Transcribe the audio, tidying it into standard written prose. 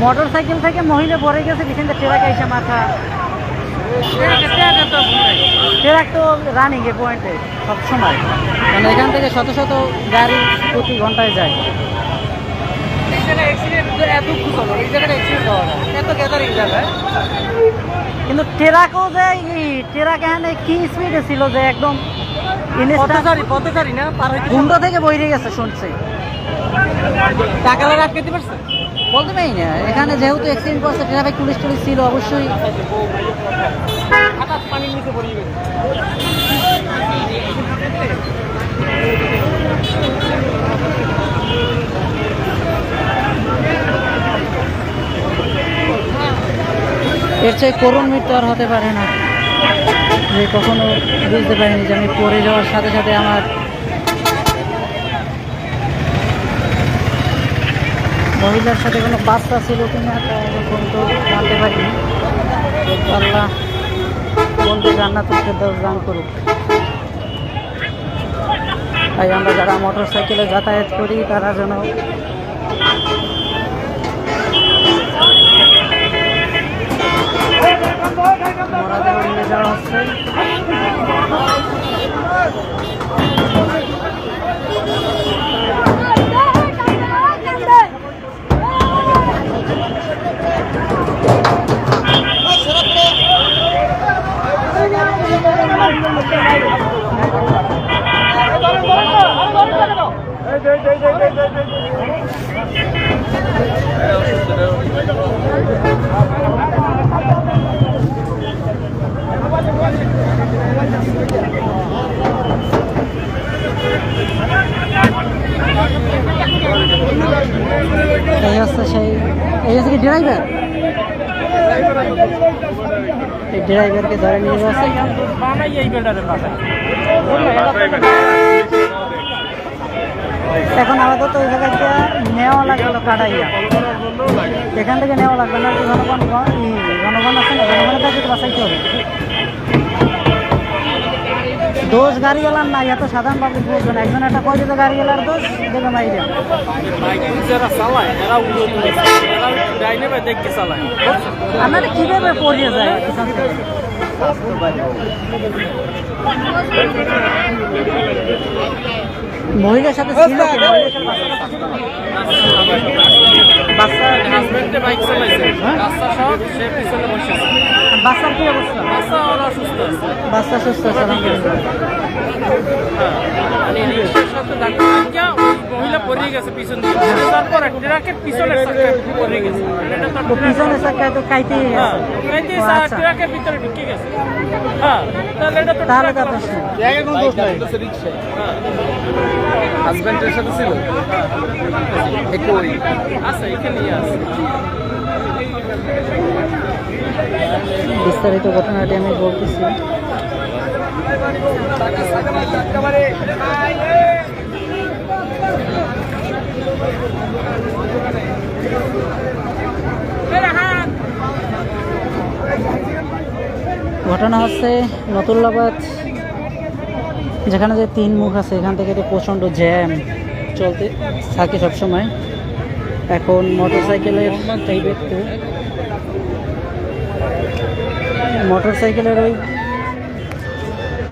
Motor cycle থেকে মহিলা পড়ে গেছে, পিছনে ট্রাক এসে মাথা। ট্রাক তো রানিং এ পয়েন্টে সবসময়, মানে এখান থেকে শত শত গাড়ি প্রতি ঘন্টায় যায়। কিন্তু ট্রাকও যে ট্রাক এখানে কি স্পিডে ছিল যে একদম পথচারী না কুণ্ড থেকে বইরে গেছে শুনছি। টাকা লাগে আটকাতে পারছে বলতে পারি না। এখানে যেহেতু অ্যাক্সিডেন্ট করছে, ট্রাফিক পুলিশ টুলিশ ছিল অবশ্যই। এর চেয়ে করুণ মৃত্যু আর হতে পারে না, যে কখনো বুঝতে পারিনি যে আমি পড়ে যাওয়ার সাথে সাথে আমার মহিলার সাথে কোনো বাচ্চা ছিল কিনা এখন তো জানতে পারিনি। আল্লাহ বলতে জান্নাতুল ফেরদাউস দান করুক। তাই আমরা যারা মোটর সাইকেলে যাতায়াত করি তারা যেন মরাদেহ নিয়ে যাওয়া হচ্ছে। এই হচ্ছে সেই, এই হচ্ছে কি ড্রাইভার, এই ড্রাইভারকে ধরে নিয়ে যাচ্ছে। এখন আপাতত ওই জায়গাটা নেওয়া লাগলো কাটাইয়া, এখান থেকে নেওয়া লাগবে না। জনগণ জনগণ আছে না, জনগণের কাছে বাঁচাইতে হবে। দোষ গাড়িওয়ালার নাই, এত সাধারণ পাবলিক বলবেন। একজন একটা কয় দিতে গাড়িওয়ালার দোষ দেখে মাইরে আপনারা কিভাবে পড়িয়ে যায় পিছন থেকে। মহিলার সাথে ছিল বাচ্চার কি অবস্থা? বাচ্চা সুস্থ আছে মহিলা পড়ে গেছে পিছন দিয়ে, তারপর ট্রাকের পিছনের পড়ে গেছে। পিছনের চাকায় তো কাইতে ট্রাকের ভিতরে ঢুকে গেছে। হ্যাঁ, তাহলে এটা তো তাহলে তো প্রশ্ন হাজব্যান্ডের সাথে ছিল আচ্ছা, এখানেই আছে। বিস্তারিত ঘটনাটি আমি বলতেছি। ঘটনা হচ্ছে নতুল্লাবাদ, যেখানে যে তিন মুখ আছে এখান থেকে তো প্রচণ্ড জ্যাম চলতে থাকে সবসময়। এখন মোটরসাইকেলের মোটরসাইকেলের ওই